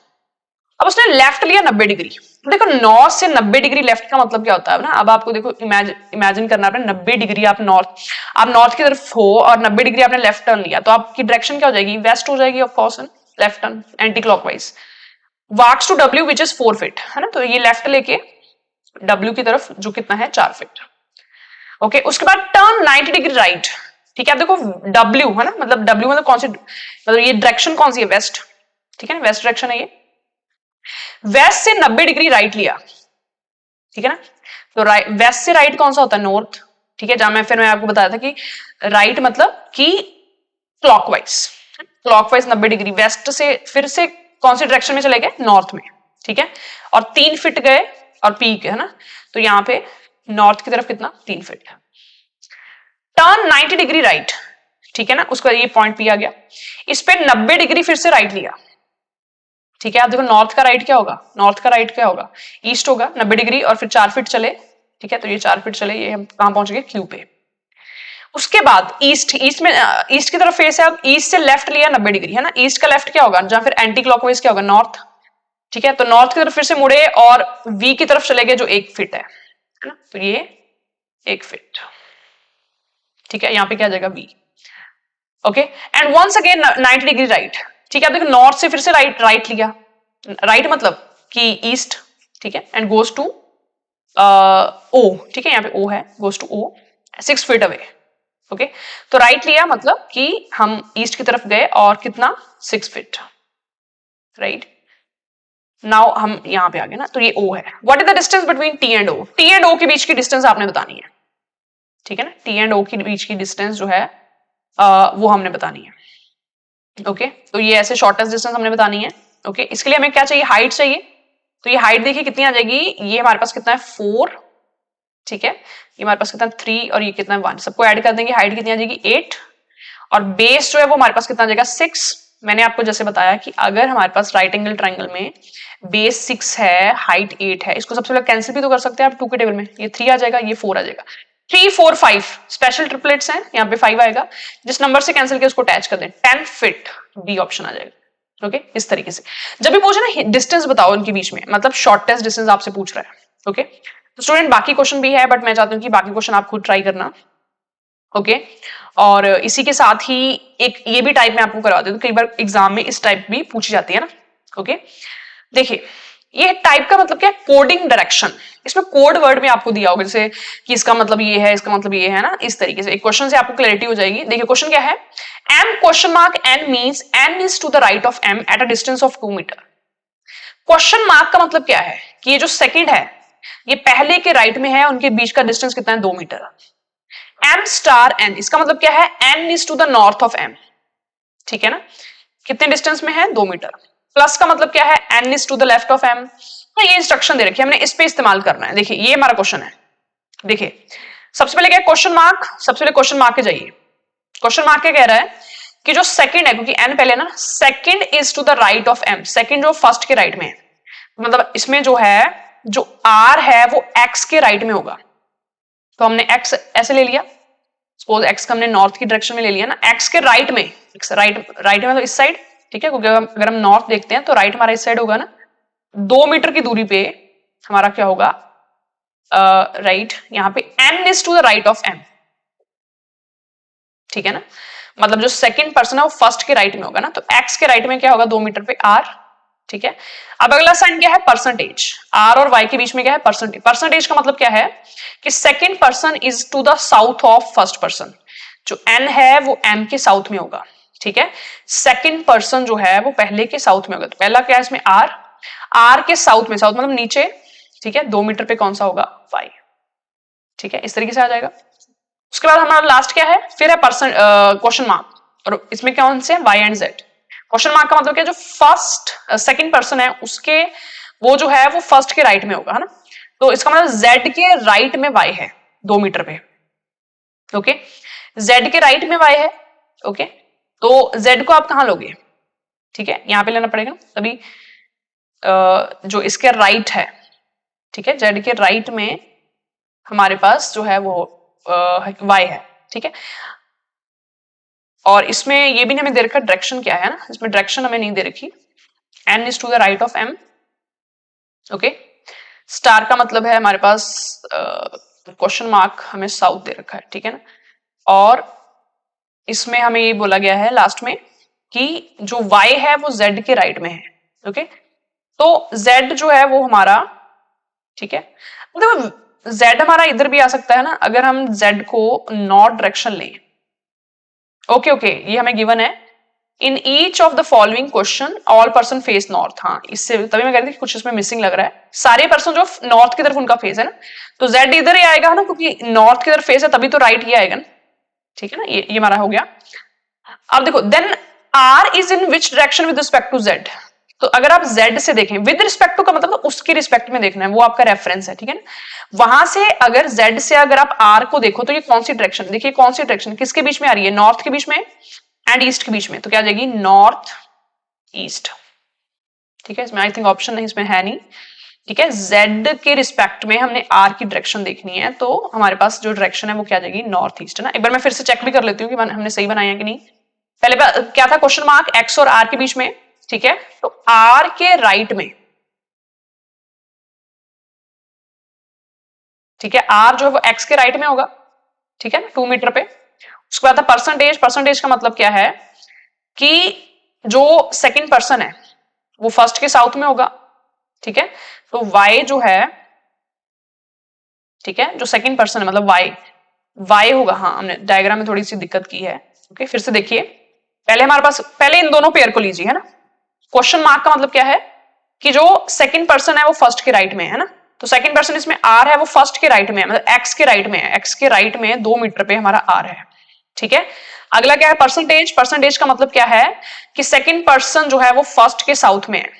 अब उसने लेफ्ट लिया 90 डिग्री। देखो नॉर्थ से 90 डिग्री लेफ्ट का मतलब क्या होता है ना, अब आपको देखो इमेजिन करना है 90 डिग्री आप नॉर्थ की तरफ हो और 90 डिग्री आपने लेफ्ट टर्न लिया, तो आपकी डायरेक्शन क्या हो जाएगी, वेस्ट हो जाएगी of course, left turn anticlockwise. Walks to W which is 4 feet, है ना, तो ये लेफ्ट लेके डब्ल्यू की तरफ जो कितना है 4 फीट। ओके, उसके बाद टर्न 90 डिग्री राइट, ठीक है। अब देखो डब्ल्यू है ना, मतलब डब्ल्यू मतलब कौन सी, मतलब ये डायरेक्शन कौन सी है, वेस्ट, ठीक है ना, वेस्ट डायरेक्शन है ये। वेस्ट से 90 डिग्री राइट लिया, ठीक है ना, तो वेस्ट से राइट कौन सा होता है, नॉर्थ, ठीक है। जहां मैं आपको बताया था कि राइट मतलब कि क्लॉकवाइज 90 डिग्री, वेस्ट से फिर से कौन सी डायरेक्शन में चले गए, नॉर्थ में, ठीक है। और 3 फीट गए और पीक है ना, तो यहां पे नॉर्थ की तरफ कितना 3 फीट। टर्न 90 डिग्री राइट, ठीक है ना, उसका ये पॉइंट पी आ गया। इस पे 90 डिग्री फिर से राइट लिया, ठीक है। आप देखो नॉर्थ का राइट क्या होगा, नॉर्थ का राइट क्या होगा, ईस्ट होगा 90 डिग्री और फिर 4 फीट चले, ठीक है। तो ये 4 फीट चले, ये हम कहां पहुंच गए, क्यू पे। उसके बाद ईस्ट में ईस्ट की तरफ फेस है, अब ईस्ट से लेफ्ट लिया 90 डिग्री, है ना। ईस्ट का लेफ्ट क्या होगा, जहां फिर एंटी क्लॉकवाइज क्या होगा, नॉर्थ, ठीक है। तो नॉर्थ की तरफ फिर से मुड़े और वी की तरफ चले गए जो 1 फीट है ना, तो ये 1 फीट, ठीक है। यहां पे क्या आ जाएगा, V. Okay, and once again 90 degree right, ठीक है। अब देखो नॉर्थ से फिर से राइट लिया, राइट मतलब कि ईस्ट, ठीक है, एंड गोज टू ओ, ठीक है, यहाँ पे ओ है, goes to O 6 feet away. Okay, तो राइट लिया मतलब कि हम ईस्ट की तरफ गए और कितना 6 फीट, राइट। नाउ हम यहां पे आ गए ना, तो ये ओ है। What is the distance between T and O, T and O के बीच की डिस्टेंस आपने बतानी है, ठीक है ना। टी एंड ओ के बीच की डिस्टेंस जो है वो हमने बतानी है। ओके, तो ये ऐसे शॉर्टेस्ट डिस्टेंस हमने बतानी है। ओके, इसके लिए हमें क्या चाहिए, हाइट चाहिए। तो ये हाइट देखिए कितनी आ जाएगी, ये हमारे पास कितना है 4, ठीक है, ये हमारे पास कितना 3 और ये कितना 1, सबको ऐड कर देंगे, हाइट कितनी आ जाएगी 8, और बेस जो है वो हमारे पास कितना आ जाएगा 6। मैंने आपको जैसे बताया कि अगर हमारे पास राइट एंगल ट्राइंगल में बेस 6 है, हाइट 8 है, इसको सबसे पहले कैंसिल भी तो कर सकते हैं आप 2 के टेबल में, ये 3 आ जाएगा, ये 4 आ जाएगा, 3 4 5 स्पेशल ट्रिपलेट्स हैं, यहाँ पे 5 आएगा, जिस नंबर से कैंसिल किया उसको अटैच कर दें, 10 फीट बी ऑप्शन आ जाएगा। ओके, इस तरीके से जब भी पूछे ना डिस्टेंस बताओ इनके बीच में, मतलब शॉर्टेस्ट डिस्टेंस आपसे पूछ रहा है। ओके, तो स्टूडेंट बाकी क्वेश्चन भी है, बट मैं चाहती हूँ कि बाकी क्वेश्चन आप खुद ट्राई करना। ओके, और इसी के साथ ही एक ये भी टाइप में आपको करवा देती हूँ, कई बार एग्जाम में इस टाइप भी पूछी जाती है ना। ओके, देखिए ये टाइप का मतलब क्या है, कोडिंग डायरेक्शन। इसमें कोड वर्ड में आपको दिया होगा, जैसे कि इसका मतलब ये है, इसका मतलब ये है ना, इस तरीके से एक क्वेश्चन से आपको क्लैरिटी हो जाएगी। देखिए क्वेश्चन क्या है, m question mark n means n is to the right of m at a distance of 2 metre. Question mark का मतलब क्या है कि ये जो सेकंड है ये पहले के राइट में है, उनके बीच का डिस्टेंस कितना है 2 मीटर। m स्टार n, इसका मतलब क्या है, n is to the north of m, ठीक है ना, कितने डिस्टेंस में है 2 मीटर। प्लस का मतलब क्या है, n is to the left of m। तो ये इंस्ट्रक्शन दे रखी है, हमने इस पे इस्तेमाल करना है। देखिए ये हमारा क्वेश्चन है, देखिए सबसे पहले क्या है, क्वेश्चन मार्क, सबसे पहले क्वेश्चन मार्क के जाइए। क्वेश्चन मार्क क्या कह रहा है कि जो सेकंड है, क्योंकि n पहले ना, second is to the right of m, second जो फर्स्ट के राइट में है, मतलब इसमें जो है जो r है वो x के राइट में होगा, तो हमने x ऐसे ले लिया, सपोज x का हमने नॉर्थ की डायरेक्शन में ले लिया ना, x के राइट में, राइट में तो इस साइड, ठीक है, क्योंकि अगर हम नॉर्थ देखते हैं तो राइट हमारा इस साइड होगा ना, 2 मीटर की दूरी पे हमारा क्या होगा, राइट, यहाँ पे n is to the right of m, ठीक है ना, मतलब जो सेकंड पर्सन है वो फर्स्ट के राइट में होगा ना, तो x के राइट में क्या होगा 2 मीटर पे r, ठीक है। अब अगला साइन क्या है, परसेंटेज, r और y के बीच में क्या है, परसेंटेज। परसेंटेज का मतलब क्या है कि second person is to the south of first person, जो n है वो m के साउथ में होगा, ठीक है। सेकंड पर्सन जो है वो पहले के साउथ में होगा, तो पहला क्या है इसमें r के साउथ में, साउथ मतलब नीचे, ठीक है, 2 मीटर पे कौन सा होगा y, ठीक है, इस तरीके से आ जाएगा। उसके बाद हमारा लास्ट क्या है, फिर है क्वेश्चन मार्क, और इसमें कौन से y and z। Question mark का मतलब क्या, जो फर्स्ट सेकंड पर्सन है उसके वो जो है वो फर्स्ट के राइट में होगा, है ना, तो इसका मतलब z के राइट में y है 2 मीटर पे। ओके, z के राइट में y है। ओके, तो z को आप कहां लोगे, ठीक है, यहाँ पे लेना पड़ेगा तभी जो इसके राइट है, ठीक है, जेड के राइट में हमारे पास जो है वो वाई है, ठीक है। और इसमें ये भी हमें दे रखा डायरेक्शन क्या है ना, इसमें डायरेक्शन हमें नहीं दे रखी, n is to the right of m, okay. Star का मतलब है हमारे पास क्वेश्चन मार्क हमें साउथ दे रखा है, ठीक है ना। और इसमें हमें ये बोला गया है लास्ट में कि जो y है वो z के राइट में है, ओके। तो z जो है वो हमारा, ठीक है, मतलब z हमारा इधर भी आ सकता है ना, अगर हम z को नॉर्थ डायरेक्शन लें, ओके ओके, ये हमें गिवन है in each of the following question all person face north. हाँ, इससे तभी मैं कह रही थी कुछ इसमें मिसिंग लग रहा है, सारे पर्सन जो नॉर्थ की तरफ उनका फेस है ना, तो z इधर ही आएगा ना, क्योंकि नॉर्थ की तरफ फेस है तभी तो राइट ही आएगा ना, ठीक है ना। ये हमारा हो गया। अब देखो, then r is in which direction with respect to z, तो अगर आप z से देखें, विद रिस्पेक्ट टू का मतलब उसके रिस्पेक्ट में देखना है, वो आपका रेफरेंस है, ठीक है ना। वहां से अगर z से अगर आप r को देखो तो ये कौन सी डायरेक्शन, देखिए कौन सी डायरेक्शन किसके बीच में आ रही है, नॉर्थ के बीच में एंड ईस्ट के बीच में, तो क्या आ जाएगी नॉर्थ ईस्ट, ठीक है। इसमें आई थिंक ऑप्शन नहीं, इसमें है नहीं, ठीक है। z के रिस्पेक्ट में हमने r की डायरेक्शन देखनी है, तो हमारे पास जो डायरेक्शन है वो क्या आ जाएगी नॉर्थ ईस्ट, है ना। एक बार मैं फिर से चेक भी कर लेती हूँ कि हमने सही बनाया कि नहीं। पहले क्या था, क्वेश्चन मार्क x और r के बीच में, ठीक है, तो r के राइट में, ठीक है, r जो है वो x के राइट में होगा, ठीक है ना, 2 मीटर पे। उसके बाद परसेंटेज, परसेंटेज का मतलब क्या है कि जो सेकंड पर्सन है वो फर्स्ट के साउथ में होगा, ठीक है। तो y जो है, ठीक है, जो सेकंड पर्सन है मतलब y होगा। हाँ, हमने डायग्राम में थोड़ी सी दिक्कत की है, ओके। फिर से देखिए, पहले हमारे पास, पहले इन दोनों पेयर को लीजिए, है ना। क्वेश्चन मार्क का मतलब क्या है कि जो सेकंड पर्सन है वो फर्स्ट के राइट में है ना, तो सेकंड पर्सन इसमें r है वो फर्स्ट के राइट में है, मतलब x के राइट में है, x के राइट में 2 मीटर पे हमारा r है, ठीक है। अगला क्या है, परसेंटेज। परसेंटेज का मतलब क्या है कि सेकंड पर्सन जो है वो फर्स्ट के साउथ में है,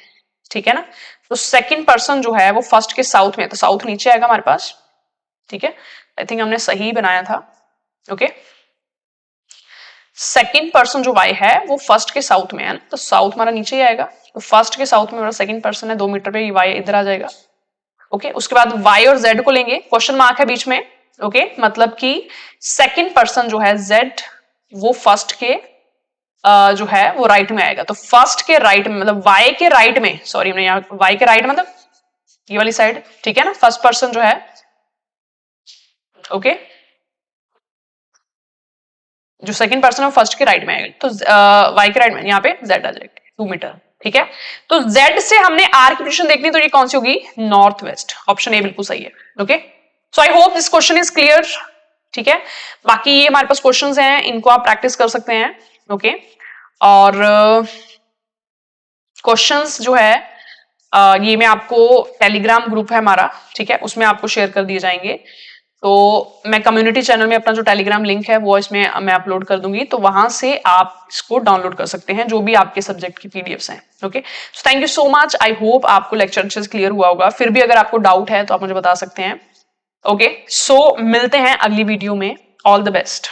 ठीक है ना। तो सेकंड पर्सन जो है वो फर्स्ट के साउथ में है, तो साउथ नीचे आएगा हमारे पास, ठीक है। आई थिंक हमने सही बनाया था, ओके। सेकंड पर्सन जो y है वो फर्स्ट के साउथ में है ना, तो साउथ हमारा नीचे ही आएगा, तो फर्स्ट के साउथ में हमारा सेकंड पर्सन है 2 मीटर पे, y इधर आ जाएगा, ओके। उसके बाद y और z को लेंगे, क्वेश्चन मार्क है बीच में, ओके, मतलब कि सेकंड पर्सन जो है z वो फर्स्ट के जो है वो राइट में आएगा, तो फर्स्ट के राइट में मतलब y के राइट में, सॉरी हमने यहाँ y के राइट मतलब ये वाली साइड, ठीक है ना, फर्स्ट पर्सन जो है, ओके, जो सेकंड पर्सन है वो फर्स्ट के राइट में आएगा, तो y के राइट में यहाँ पे z आ जाएगा 2 मीटर, ठीक है। तो z से हमने r की पोजीशन देखनी, तो ये कौन सी होगी, नॉर्थ वेस्ट, ऑप्शन ए बिल्कुल सही है, okay. So I hope this question is clear, ठीक है। बाकी ये हमारे पास क्वेश्चंस हैं, इनको आप प्रैक्टिस कर सकते हैं, ओके। और क्वेश्चंस जो है ये मैं आपको, टेलीग्राम ग्रुप है हमारा, ठीक है, उसमें आपको शेयर कर दिए जाएंगे। तो मैं कम्युनिटी चैनल में अपना जो टेलीग्राम लिंक है वो इसमें मैं अपलोड कर दूंगी, तो वहां से आप इसको डाउनलोड कर सकते हैं, जो भी आपके सब्जेक्ट की पीडीएफ्स हैं, okay. So thank you so much, I hope आपको लेक्चर अच्छे से क्लियर हुआ होगा। फिर भी अगर आपको डाउट है तो आप मुझे बता सकते हैं, ओके। सो मिलते हैं अगली वीडियो में, ऑल द बेस्ट।